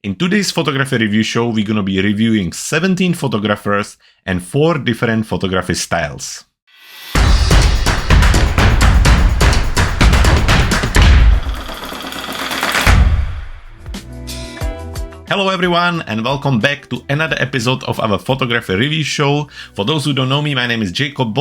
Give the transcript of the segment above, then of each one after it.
In today's photography review show, we're going to be reviewing 17 photographers and 4 different photography styles. Hello everyone and welcome back to another episode of our photography review show. For those who don't know me, my name is Jakub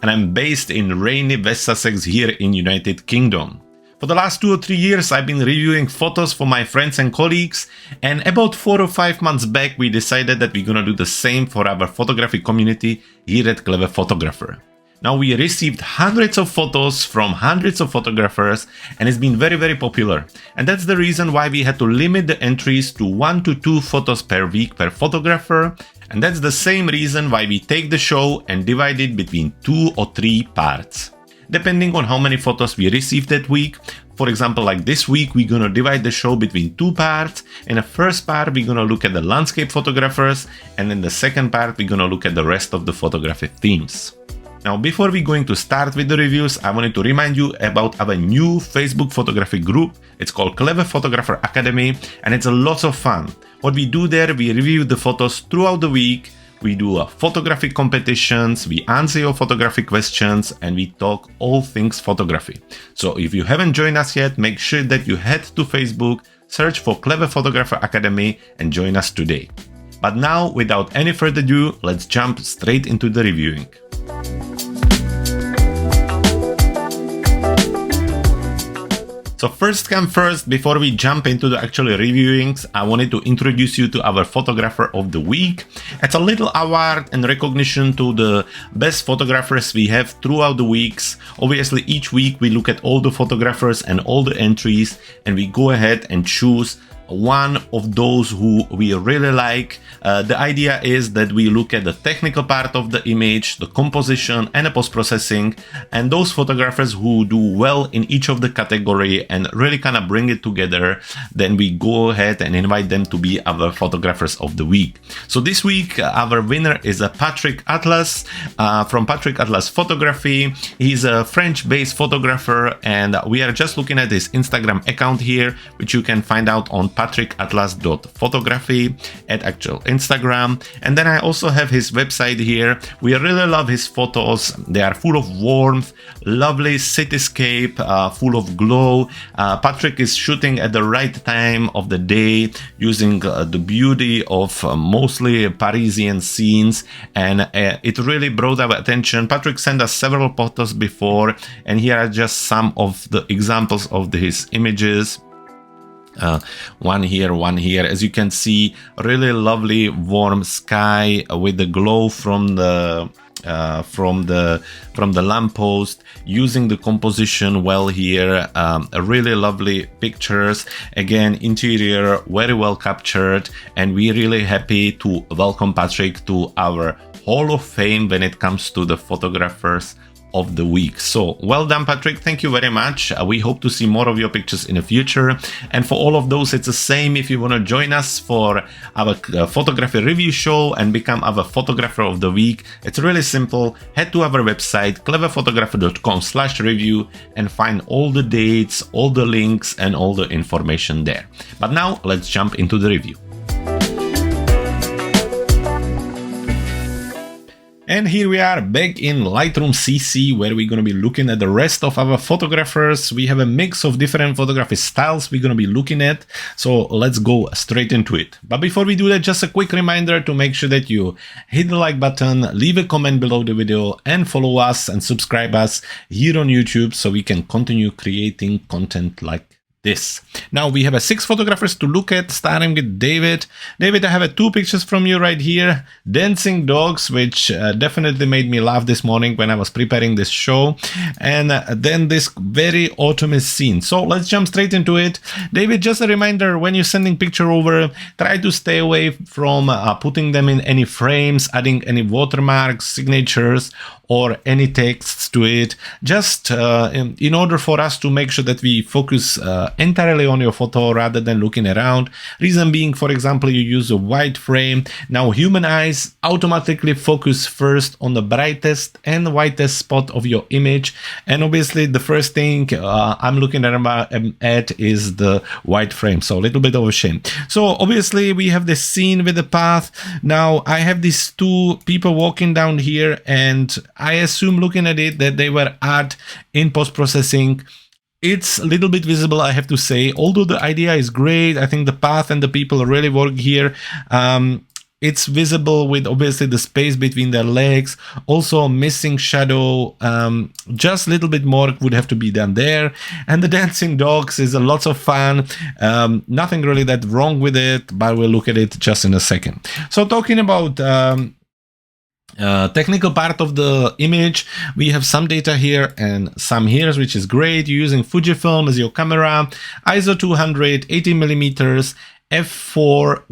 and I'm based in rainy West Sussex here in United Kingdom. For the last 2 or 3 years, I've been reviewing photos for my friends and colleagues, and about 4 or 5 months back, we decided that we're gonna do the same for our photography community here at Clever Photographer. Now, we received hundreds of photos from hundreds of photographers, and it's been very popular. And that's the reason why we had to limit the entries to 1 to 2 photos per week per photographer. And that's the same reason why we take the show and divide it between 2 or 3 parts. Depending on how many photos we received that week. For example, like this week, we're gonna divide the show between 2 parts. In the first part, we're gonna look at the landscape photographers, and in the second part, we're gonna look at the rest of the photography themes. Now, before we're going to start with the reviews, I wanted to remind you about our new Facebook photography group. It's called Clever Photographer Academy, and it's a lot of fun. What we do there, we review the photos throughout the week. We do photography competitions, we answer your photography questions, and we talk all things photography. So if you haven't joined us yet, make sure that you head to Facebook, search for Clever Photographer Academy, and join us today. But now, without any further ado, let's jump straight into the reviewing. So first come first, before we jump into the actual reviewings, I wanted to introduce you to our photographer of the week. It's a little award and recognition to the best photographers we have throughout the weeks. Obviously, each week we look at all the photographers and all the entries, and we go ahead and choose one of those who we really like. The idea is that we look at the technical part of the image, the composition and the post-processing, and those photographers who do well in each of the category and really kind of bring it together, then we go ahead and invite them to be our photographers of the week. So this week our winner is Patrick Atlas from Patrick Atlas Photography. He's a French-based photographer, and we are just looking at his Instagram account here, which you can find out on patrickatlas.photography at actual Instagram. And then I also have his website here. We really love his photos. They are full of warmth, lovely cityscape, full of glow. Patrick is shooting at the right time of the day using the beauty of mostly Parisian scenes, and it really brought our attention. Patrick sent us several photos before, and here are just some of the examples of his images. One here. As you can see, really lovely warm sky with the glow from the lamppost, using the composition well here. Really lovely pictures. Again, interior very well captured, and we're really happy to welcome Patrick to our Hall of Fame when it comes to the photographers of the week. So well done, Patrick. Thank you very much. We hope to see more of your pictures in the future. And for all of those, it's the same. If you want to join us for our photography review show and become our photographer of the week, it's really simple. Head to our website cleverphotographer.com/review and find all the dates, all the links, and all the information there. But now let's jump into the review. And here we are back in Lightroom CC, where we're going to be looking at the rest of our photographers. We have a mix of different photography styles we're going to be looking at. So let's go straight into it. But before we do that, just a quick reminder to make sure that you hit the like button, leave a comment below the video, and follow us and subscribe us here on YouTube so we can continue creating content like this. Now we have 6 photographers to look at, starting with David. David, I have 2 pictures from you right here. Dancing dogs, which definitely made me laugh this morning when I was preparing this show. And then this very autumnal scene. So let's jump straight into it. David, just a reminder, when you're sending picture over, try to stay away from putting them in any frames, adding any watermarks, signatures, or any texts to it, just in order for us to make sure that we focus entirely on your photo rather than looking around. Reason being, for example, you use a white frame. Now human eyes automatically focus first on the brightest and whitest spot of your image, and obviously the first thing I'm looking at is the white frame, so a little bit of a shame. So obviously we have this scene with the path. Now I have these two people walking down here, and I assume, looking at it, that they were in post-processing. It's a little bit visible, I have to say, although the idea is great. I think the path and the people really work here. It's visible with obviously the space between their legs, also missing shadow. Just a little bit more would have to be done there. And the dancing dogs is a lot of fun. Nothing really that wrong with it, but we'll look at it just in a second. So talking about technical part of the image, we have some data here and some here, which is great. You're using Fujifilm as your camera, ISO 200, 18 millimeters, f4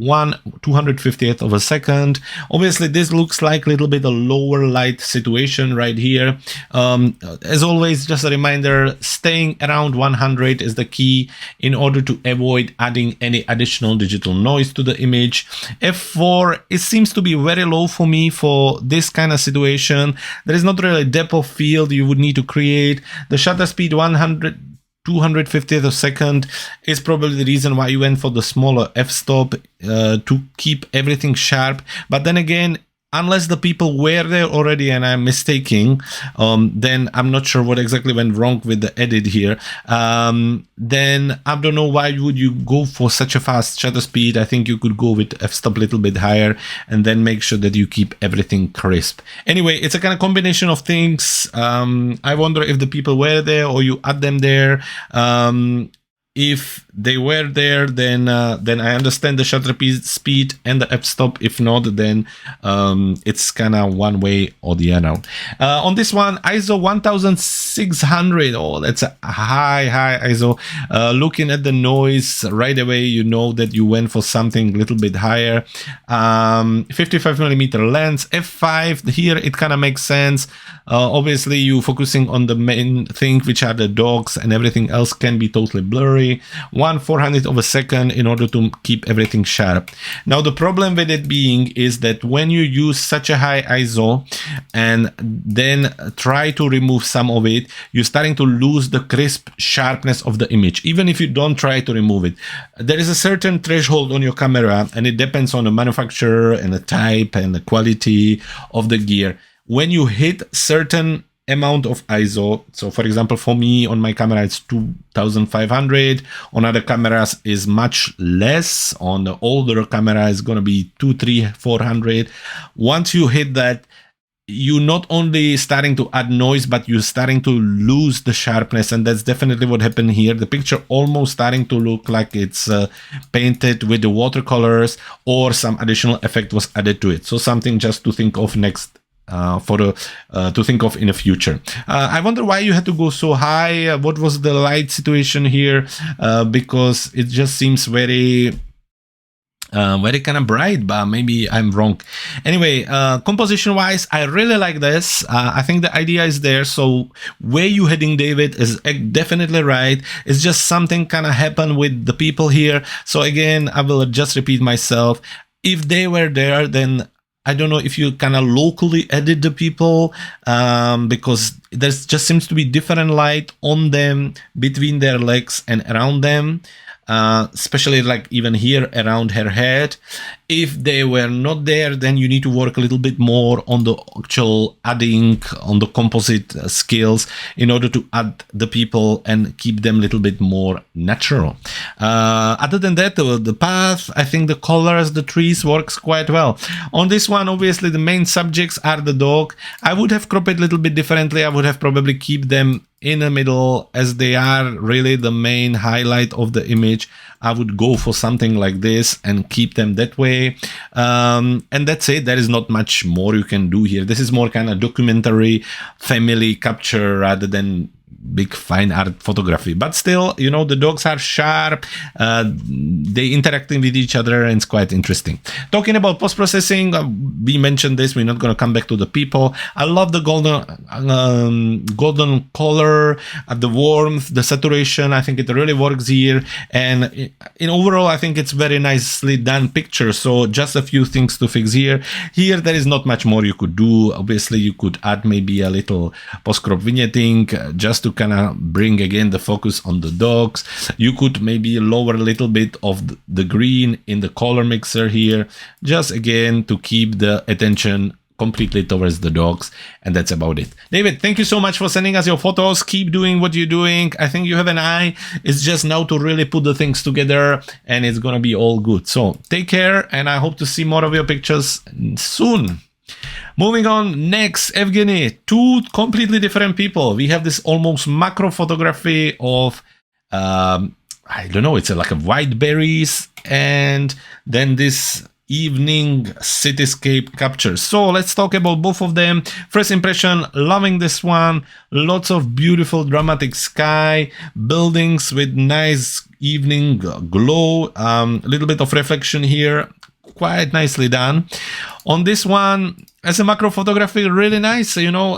250th of a second. Obviously this looks like a little bit a lower light situation right here. As always, just a reminder, staying around 100 is the key in order to avoid adding any additional digital noise to the image. F4, it seems to be very low for me for this kind of situation. There is not really depth of field you would need to create. The shutter speed 250th of a second is probably the reason why you went for the smaller f-stop to keep everything sharp. But then again, unless the people were there already and I'm mistaking, then I'm not sure what exactly went wrong with the edit here. Then I don't know why would you go for such a fast shutter speed. I think you could go with f-stop a little bit higher and then make sure that you keep everything crisp. Anyway, it's a kind of combination of things. I wonder if the people were there or you add them there. If they were there, then I understand the shutter speed and the f-stop. If not, then it's kind of one way or the other. On this one, ISO 1600. Oh, that's a high ISO. Looking at the noise right away, you know that you went for something a little bit higher. 55 millimeter lens, f5. Here it kind of makes sense. Obviously, you focusing on the main thing, which are the dogs, and everything else can be totally blurry. 1/400th of a second in order to keep everything sharp. Now the problem with it being is that when you use such a high ISO and then try to remove some of it, you're starting to lose the crisp sharpness of the image, even if you don't try to remove it. There is a certain threshold on your camera, and it depends on the manufacturer and the type and the quality of the gear. When you hit certain amount of ISO, so for example for me on my camera it's 2500, on other cameras is much less. On the older camera is going to be 200, 300, 400. Once you hit that, you're not only starting to add noise, but you're starting to lose the sharpness, and that's definitely what happened here. The picture almost starting to look like it's painted with the watercolors, or some additional effect was added to it. So something just to think of next, to think of in the future. I wonder why you had to go so high. What was the light situation here? Because it just seems very kind of bright, but maybe I'm wrong. Anyway, composition wise, I really like this. I think the idea is there. So where you heading, David, is definitely right. It's just something kind of happened with the people here. So again, I will just repeat myself. If they were there, then I don't know if you kind of locally edit the people, because there just seems to be different light on them, between their legs and around them, especially like even here around her head. If they were not there, then you need to work a little bit more on the actual adding on the composite skills in order to add the people and keep them a little bit more natural. Other than that, the path, I think the colors, the trees works quite well. On this one, obviously the main subjects are the dog. I would have cropped it a little bit differently. I would have probably keep them in the middle, as they are really the main highlight of the image. I would go for something like this and keep them that way. And that's it. There is not much more you can do here. This is more kind of documentary family capture rather than big fine art photography, but still, you know, the dogs are sharp, they interacting with each other, and it's quite interesting. Talking about post-processing, we mentioned this, we're not going to come back to the people. I love the golden color, the warmth, the saturation. I think it really works here, and in overall I think it's very nicely done picture. So just a few things to fix here. There is not much more you could do. Obviously you could add maybe a little post-crop vignetting just to kind of bring again the focus on the dogs. You could maybe lower a little bit of the green in the color mixer here, just again to keep the attention completely towards the dogs, and that's about it. David, thank you so much for sending us your photos. Keep doing what you're doing. I think you have an eye. It's just now to really put the things together, and it's gonna be all good. So take care, and I hope to see more of your pictures soon. Moving on, next, Evgeny, two completely different people. We have this almost macro photography of I don't know, it's like a white berries, and then this evening cityscape capture. So let's talk about both of them. First impression, loving this one. Lots of beautiful dramatic sky, buildings with nice evening glow, a little bit of reflection here, quite nicely done. On this one, as a macro photography, really nice. You know,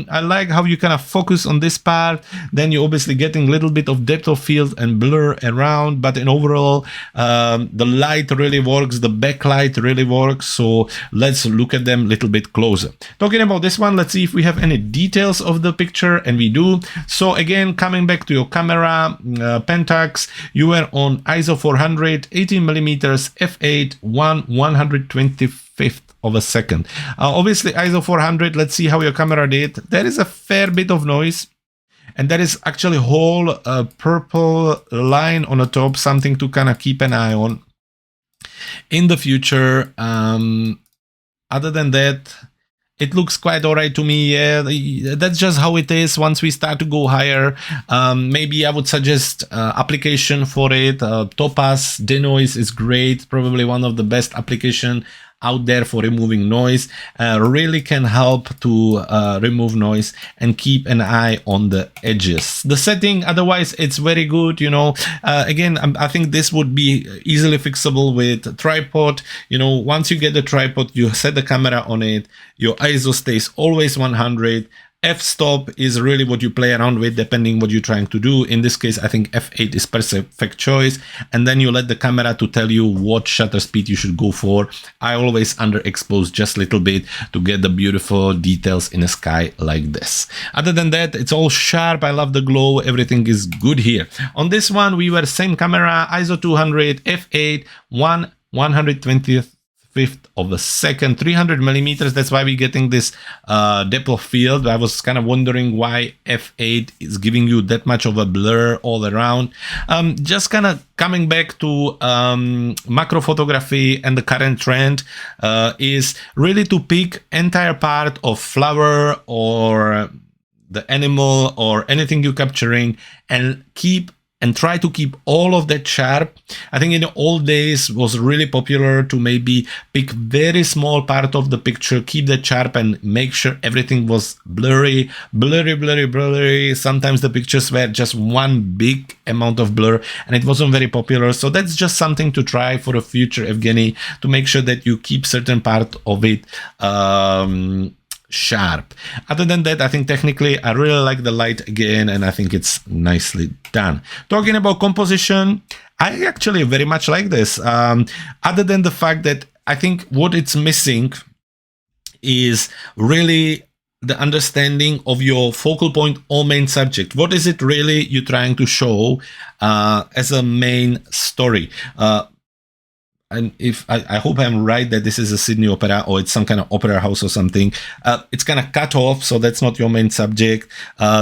I like how you kind of focus on this part. Then you're obviously getting a little bit of depth of field and blur around. But in overall, the light really works. The backlight really works. So let's look at them a little bit closer. Talking about this one, let's see if we have any details of the picture. And we do. So again, coming back to your camera, Pentax, you were on ISO 400, 18 millimeters, f8, 1/125th of a second. Obviously ISO 400, let's see how your camera did. There is a fair bit of noise, and there is actually a whole purple line on the top, something to kind of keep an eye on in the future. Other than that, it looks quite alright to me. Yeah, that's just how it is. Once we start to go higher, maybe I would suggest application for it. Topaz denoise is great, probably one of the best application out there for removing noise. Really can help to remove noise and keep an eye on the edges. The setting, otherwise, it's very good. You know, again, I think this would be easily fixable with tripod. You know, once you get the tripod, you set the camera on it, your ISO stays always 100. F-stop is really what you play around with depending what you're trying to do. In this case, I think F8 is perfect choice. And then you let the camera to tell you what shutter speed you should go for. I always underexpose just a little bit to get the beautiful details in the sky like this. Other than that, it's all sharp. I love the glow. Everything is good here. On this one, we were same camera, ISO 200, F8, 1/125th of a second, 300 millimeters. That's why we're getting this depth of field. I was kind of wondering why F8 is giving you that much of a blur all around. Just kind of coming back to macro photography, and the current trend is really to pick entire part of flower or the animal or anything you're capturing and try to keep all of that sharp. I think in the old days was really popular to maybe pick very small part of the picture, keep that sharp and make sure everything was blurry. Sometimes the pictures were just one big amount of blur, and it wasn't very popular. So that's just something to try for the future, Evgeny, to make sure that you keep certain part of it sharp. Other than that, I think technically I really like the light again, and I think it's nicely done. Talking about composition, I actually very much like this. Other than the fact that I think what it's missing is really the understanding of your focal point or main subject. What is it really you're trying to show as a main story? And if I hope I'm right that this is a Sydney Opera or it's some kind of opera house or something. It's kind of cut off, so that's not your main subject.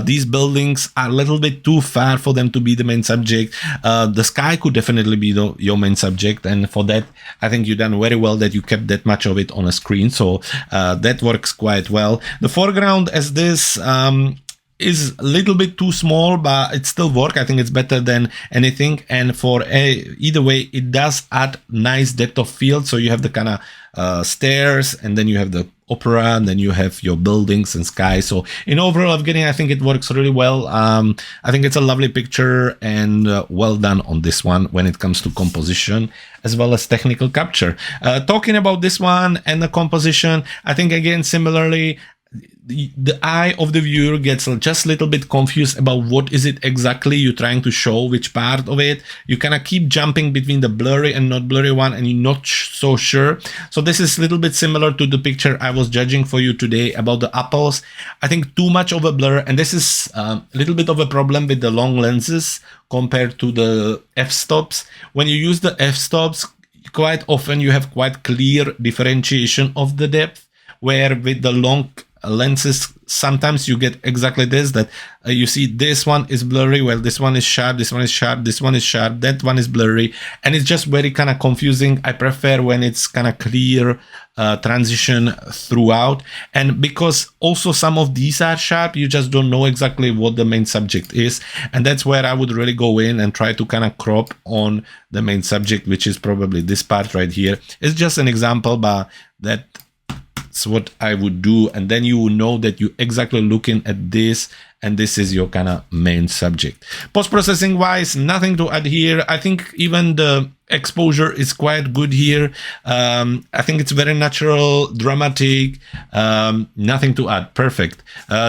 These buildings are a little bit too far for them to be the main subject. The sky could definitely be your main subject, and for that, I think you've done very well that you kept that much of it on a screen. So that works quite well. The foreground as this. is a little bit too small, but it still works. I think it's better than anything. And for either way, it does add nice depth of field. So you have the kind of stairs, and then you have the opera, and then you have your buildings and sky. So in overall Evgeny, I think it works really well. I think it's a lovely picture, and well done on this one when it comes to composition as well as technical capture. Talking about this one and the composition, I think again, similarly, the eye of the viewer gets just a little bit confused about what is it exactly you're trying to show, which part of it. You kind of keep jumping between the blurry and not blurry one, and you're not so sure. So this is a little bit similar to the picture I was judging for you today about the apples. I think too much of a blur, and this is a little bit of a problem with the long lenses compared to the f-stops. When you use the f-stops, quite often you have quite clear differentiation of the depth, where with the long lenses sometimes you get exactly this, that you see this one is blurry, well this one is sharp, this one is sharp, this one is sharp, that one is blurry, and it's just very kind of confusing. I prefer when it's kind of clear transition throughout, and because also some of these are sharp, you just don't know exactly what the main subject is, and that's where I would really go in and try to kind of crop on the main subject, which is probably this part right here. It's just an example, but that's what I would do, and then you will know that you're exactly looking at this, and this is your kind of main subject. Post-processing wise, nothing to add here. I think even the exposure is quite good here. I think it's very natural, dramatic, nothing to add, perfect.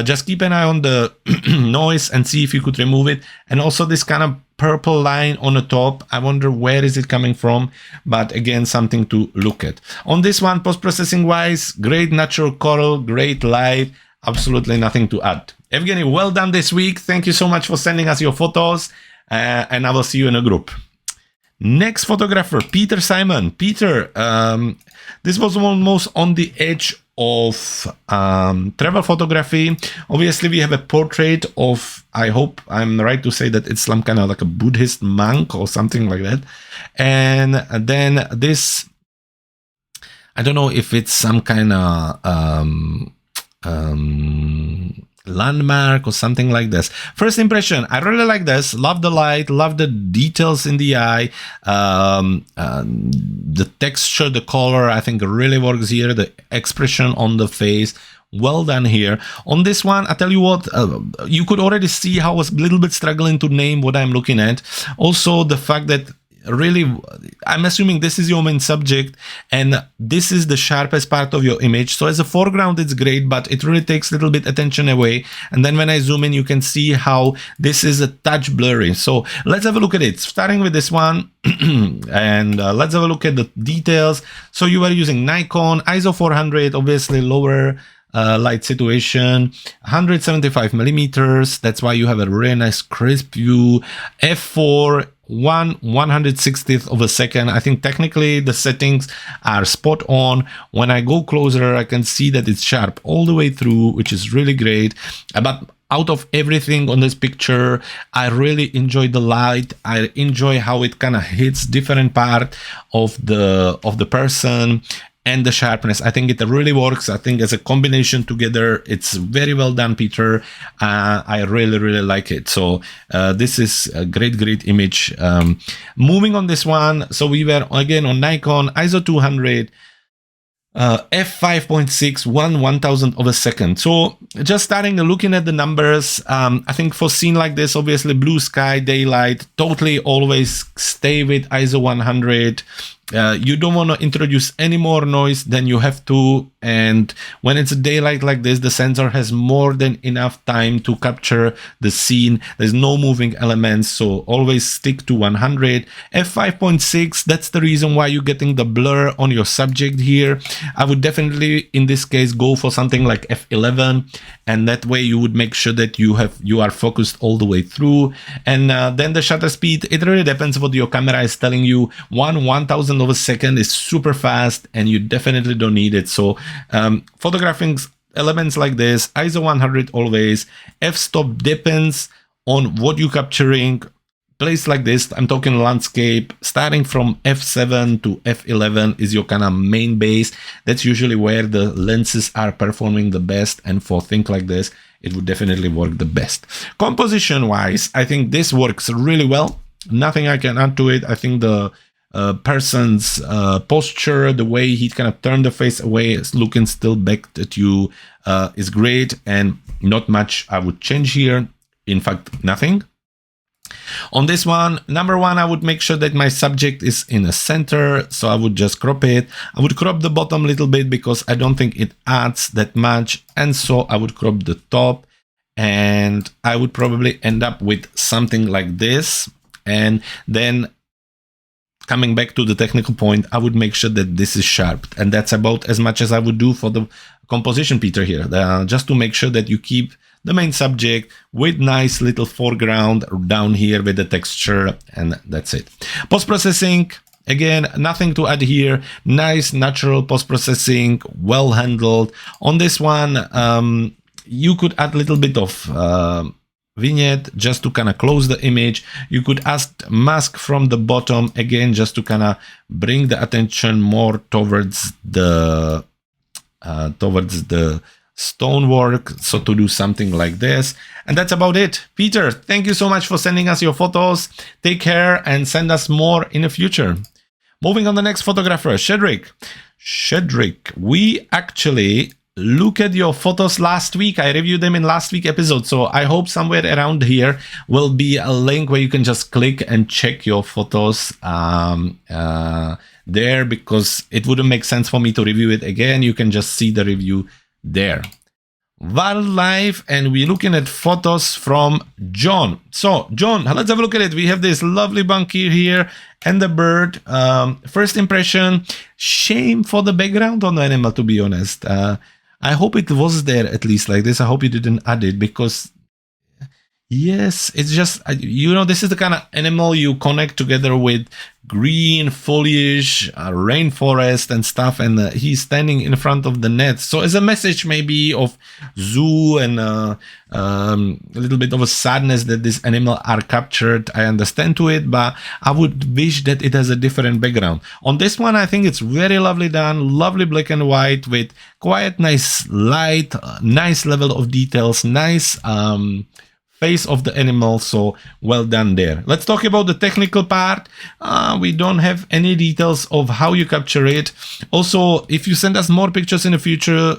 Just keep an eye on the noise and see if you could remove it, and also this kind of purple line on the top, I wonder where is it coming from, but again, something to look at. On this one, post-processing wise, great natural coral, great light, absolutely nothing to add. Evgeny, well done this week. Thank you so much for sending us your photos, and I will see you in a group. Next photographer, Peter Simon. Peter, this was almost on the edge of travel photography. Obviously, we have a portrait of, I hope I'm right to say that it's some kind of like a Buddhist monk or something like that. And then this, I don't know if it's some kind of landmark or something like this. First impression, I really like this. Love the light, love the details in the eye, the texture, the color, I think really works here. The expression on the face, well done here. On this one, I tell you what, you could already see how I was a little bit struggling to name what I'm looking at. Also, the fact that really, I'm assuming this is your main subject and this is the sharpest part of your image. So as a foreground, it's great, but it really takes a little bit attention away. And then when I zoom in, you can see how this is a touch blurry. So let's have a look at it. Starting with this one, and let's have a look at the details. So you are using Nikon, ISO 400, obviously lower light situation, 175 millimeters. That's why you have a really nice crisp view. F4, 1/160th of a second. I think technically the settings are spot on. When I go closer, I can see that it's sharp all the way through, which is really great. But out of everything on this picture, I really enjoy the light. I enjoy how it kind of hits different part of the person and the sharpness. I think it really works. I think as a combination together, it's very well done, Peter. I really, really like it. So this is a great, great image. Moving on this one. So we were again on Nikon, ISO 200, f5.6, 1/1000th of a second. So just starting looking at the numbers, I think for scene like this, obviously blue sky, daylight, totally always stay with ISO 100. You don't want to introduce any more noise than you have to, and when it's a daylight like this, the sensor has more than enough time to capture the scene. There's no moving elements, so always stick to 100. f5.6, that's the reason why you're getting the blur on your subject here. I would definitely in this case go for something like f11, and that way you would make sure that you are focused all the way through. And then the shutter speed, it really depends what your camera is telling you. 1/1000th of a second is super fast, and you definitely don't need it. So photographing elements like this, ISO 100 always. F-stop depends on what you're capturing. place like this, I'm talking landscape, starting from f7 to f11 is your kind of main base. That's usually where the lenses are performing the best, and for things like this, it would definitely work the best. Composition wise, I think this works really well. Nothing I can add to it. I think the person's posture, the way he kind of turned the face away, looking still back at you, is great, and not much I would change here. In fact, nothing. On this one, number one, I would make sure that my subject is in the center, so I would just crop it. I would crop the bottom a little bit because I don't think it adds that much, and so I would crop the top, and I would probably end up with something like this. And then coming back to the technical point, I would make sure that this is sharp, and that's about as much as I would do for the composition, Peter, here, just to make sure that you keep the main subject with nice little foreground down here with the texture, and that's it. Post-processing, again, nothing to add here. Nice natural post-processing, well handled. On this one, you could add a little bit of vignette just to kind of close the image. You could add mask from the bottom, again, just to kind of bring the attention more towards the stonework, so to do something like this. And that's about it. Peter, thank you so much for sending us your photos. Take care and send us more in the future. Moving on, the next photographer, Shedrick. Shedrick, we actually look at your photos last week. I reviewed them in last week's episode, so I hope somewhere around here will be a link where you can just click and check your photos there, because it wouldn't make sense for me to review it again. You can just see the review there. Wildlife, and we're looking at photos from John. So John, let's have a look at it. We have this lovely bunkie here and the bird. First impression, shame for the background on the animal, to be honest. I hope it was there at least like this. I hope you didn't add it, because yes, it's just, you know, this is the kind of animal you connect together with green foliage, rainforest and stuff, and he's standing in front of the net. So as a message maybe of zoo and a little bit of a sadness that this animal are captured, I understand to it, but I would wish that it has a different background. On this one, I think it's very lovely done, lovely black and white with quite nice light, nice level of details, nice face of the animal, so well done there. Let's talk about the technical part. We don't have any details of how you capture it. Also, if you send us more pictures in the future,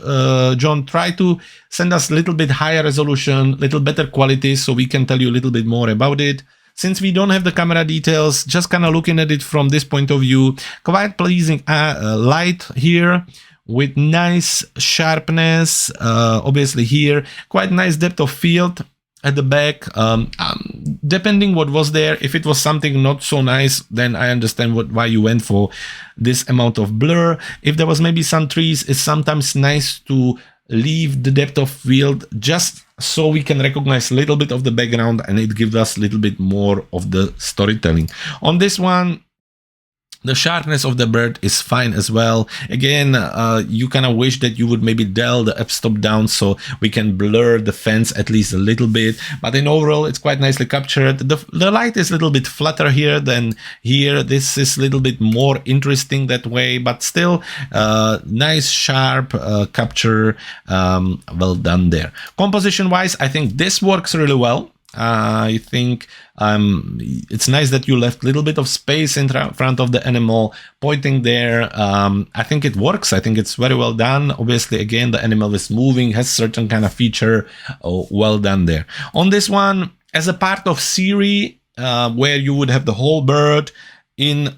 John, try to send us a little bit higher resolution, little better quality, so we can tell you a little bit more about it. Since we don't have the camera details, just kind of looking at it from this point of view, quite pleasing light here, with nice sharpness, obviously here, quite nice depth of field at the back. Depending what was there, if it was something not so nice, then I understand why you went for this amount of blur. If there was maybe some trees, it's sometimes nice to leave the depth of field just so we can recognize a little bit of the background, and it gives us a little bit more of the storytelling. On this one, the sharpness of the bird is fine as well. Again, you kind of wish that you would maybe dial the f-stop down so we can blur the fence at least a little bit. But in overall, it's quite nicely captured. The light is a little bit flatter here than here. This is a little bit more interesting that way, but still nice, sharp capture. Well done there. Composition-wise, I think this works really well. I think it's nice that you left a little bit of space in front of the animal pointing there. I think it works. I think it's very well done. Obviously, again, the animal is moving, has certain kind of feature. Oh, well done there. On this one, as a part of series where you would have the whole bird in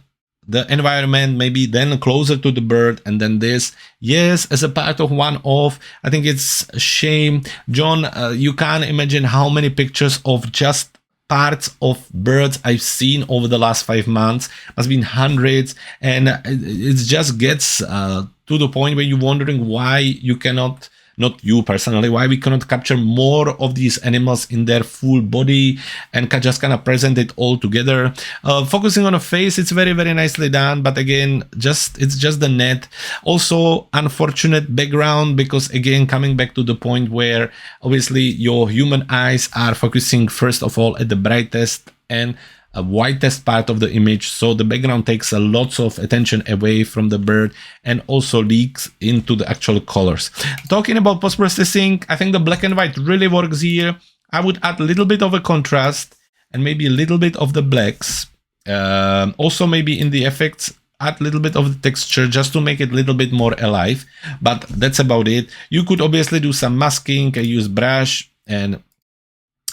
the environment, maybe then closer to the bird, and then this. Yes, as a part of one-off, I think it's a shame. John, you can't imagine how many pictures of just parts of birds I've seen over the last 5 months. Must been hundreds, and it just gets to the point where you're wondering why you cannot, not you personally, why we cannot capture more of these animals in their full body and can just kind of present it all together. Focusing on a face, it's very, very nicely done. But again, it's just the net. Also, unfortunate background, because again, coming back to the point where obviously your human eyes are focusing first of all at the brightest, and whitest part of the image, so the background takes a lot of attention away from the bird and also leaks into the actual colors. Talking about post-processing, I think the black and white really works here. I would add a little bit of a contrast and maybe a little bit of the blacks. Also maybe in the effects, add a little bit of the texture just to make it a little bit more alive, but that's about it. You could obviously do some masking, use brush and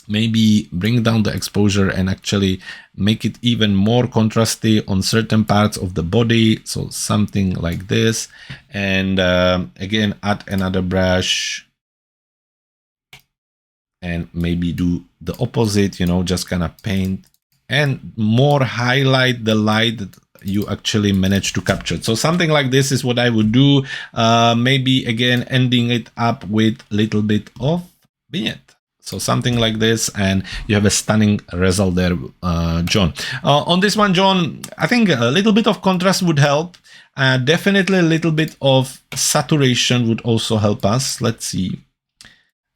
maybe bring down the exposure and actually make it even more contrasty on certain parts of the body. So something like this. And again, add another brush and maybe do the opposite, you know, just kind of paint and more highlight the light that you actually manage to capture. So something like this is what I would do. Maybe again, ending it up with a little bit of vignette. So something like this, and you have a stunning result there, John. On this one, John, I think a little bit of contrast would help. Definitely a little bit of saturation would also help us. Let's see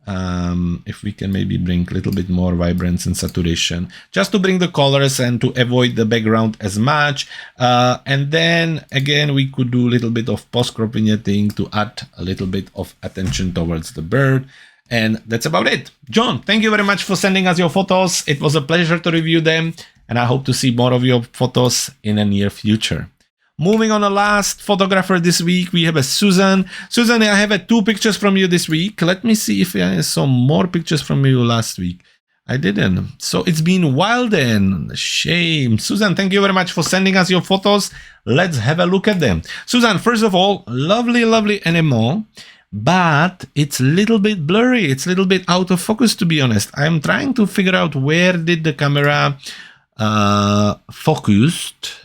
if we can maybe bring a little bit more vibrance and saturation, just to bring the colors and to avoid the background as much. And then again, we could do a little bit of post-crop vignetting to add a little bit of attention towards the bird. And that's about it. John, thank you very much for sending us your photos. It was a pleasure to review them, and I hope to see more of your photos in the near future. Moving on, the last photographer this week, we have a Susan. Susan, I have 2 pictures from you this week. Let me see if I saw more pictures from you last week. I didn't. So it's been a while then. Shame. Susan, thank you very much for sending us your photos. Let's have a look at them. Susan, first of all, lovely, lovely animal. But it's a little bit blurry. It's a little bit out of focus, to be honest. I'm trying to figure out where did the camera focused,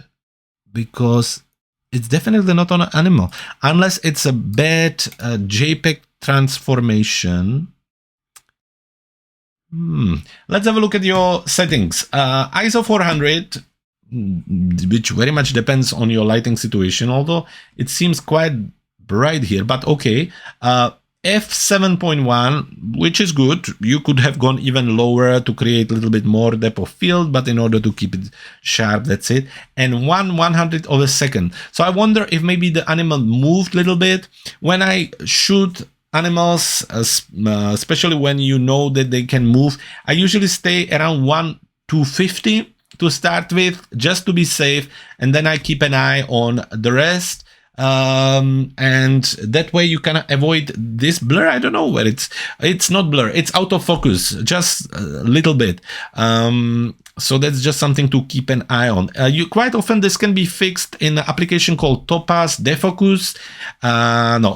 because it's definitely not on an animal, unless it's a bad JPEG transformation. Let's have a look at your settings. ISO 400, which very much depends on your lighting situation, although it seems quite bright here, but okay. F7.1, which is good. You could have gone even lower to create a little bit more depth of field, but in order to keep it sharp, that's it. And 1/100th of a second. So I wonder if maybe the animal moved a little bit. When I shoot animals, especially when you know that they can move, I usually stay around 1/250 to start with, just to be safe, and then I keep an eye on the rest. And that way you can avoid this blur. I don't know where it's not blur, it's out of focus just a little bit. So that's just something to keep an eye on. You quite often this can be fixed in an application called Topaz Defocus.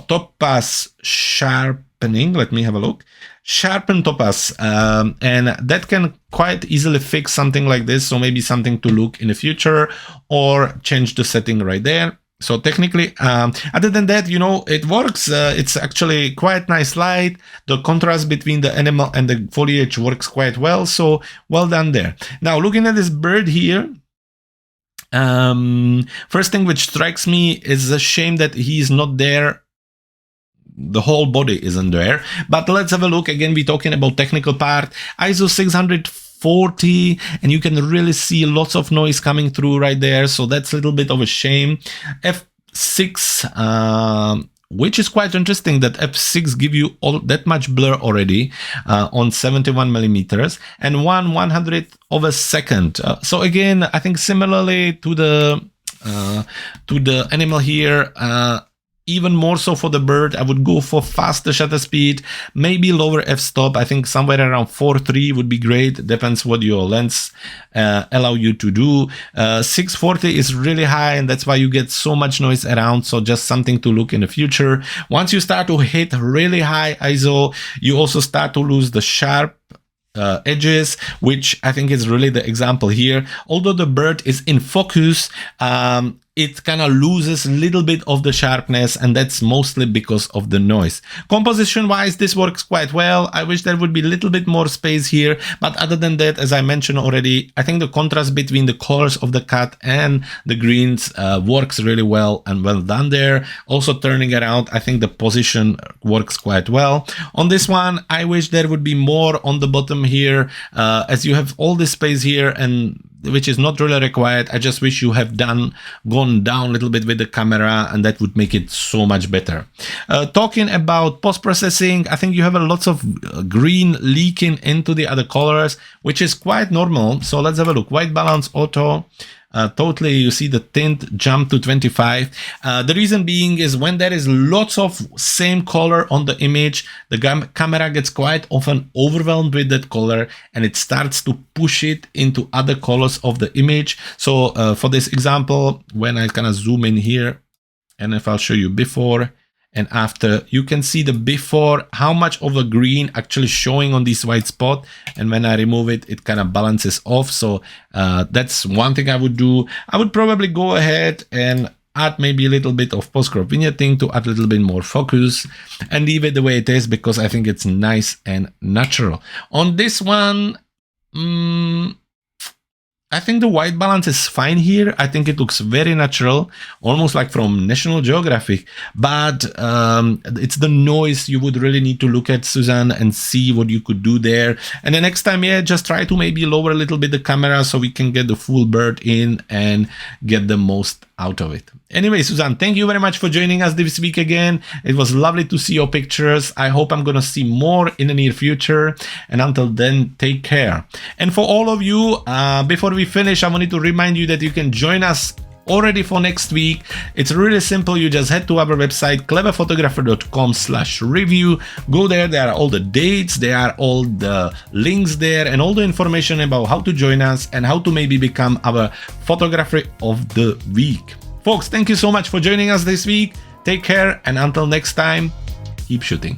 Topaz Sharpening. Let me have a look. Sharpen Topaz, and that can quite easily fix something like this. So maybe something to look in the future, or change the setting right there. So technically, other than that, you know, it works. It's actually quite nice light. The contrast between the animal and the foliage works quite well. So well done there. Now, looking at this bird here, first thing which strikes me is a shame that he's not there. The whole body isn't there. But let's have a look. Again, we're talking about technical part. ISO 640, and you can really see lots of noise coming through right there. So that's a little bit of a shame. F6, which is quite interesting that F6 give you all that much blur already on 71 millimeters, and 1/100th of a second. So again, I think similarly to the animal here, even more so for the bird, I would go for faster shutter speed, maybe lower f-stop. I think somewhere around 4.3 would be great. Depends what your lens allow you to do. 640 is really high, and that's why you get so much noise around. So just something to look in the future. Once you start to hit really high ISO, you also start to lose the sharp edges, which I think is really the example here. Although the bird is in focus, it kind of loses a little bit of the sharpness, and that's mostly because of the noise. Composition wise, this works quite well. I wish there would be a little bit more space here, but other than that, as I mentioned already, I think the contrast between the colors of the cut and the greens works really well, and well done there. Also turning around, I think the position works quite well. On this one, I wish there would be more on the bottom here, as you have all this space here, and which is not really required. I just wish you have gone down a little bit with the camera, and that would make it so much better. Talking about post-processing, I think you have a lots of green leaking into the other colors, which is quite normal. So let's have a look. White balance auto. Totally, you see the tint jump to 25. The reason being is when there is lots of same color on the image, the camera gets quite often overwhelmed with that color, and it starts to push it into other colors of the image. So for this example, when I kind of zoom in here, and if I'll show you before and after, you can see the before, how much of the green actually showing on this white spot, and when I remove it, it kind of balances off. So that's one thing I would do. I would probably go ahead and add maybe a little bit of post-crop vignetting to add a little bit more focus, and leave it the way it is, because I think it's nice and natural. On this one, I think the white balance is fine here. I think it looks very natural, almost like from National Geographic, but it's the noise you would really need to look at, Suzanne, and see what you could do there. And the next time, yeah, just try to maybe lower a little bit the camera so we can get the full bird in and get the most out of it. Anyway, Suzanne, thank you very much for joining us this week again. It was lovely to see your pictures. I hope I'm gonna see more in the near future. And until then, take care. And for all of you, before we finish, I wanted to remind you that you can join us already for next week. It's really simple. You just head to our website, cleverphotographer.com/review. Go there. There are all the dates. There are all the links there, and all the information about how to join us and how to maybe become our photographer of the week. Folks, thank you so much for joining us this week. Take care, and until next time, keep shooting.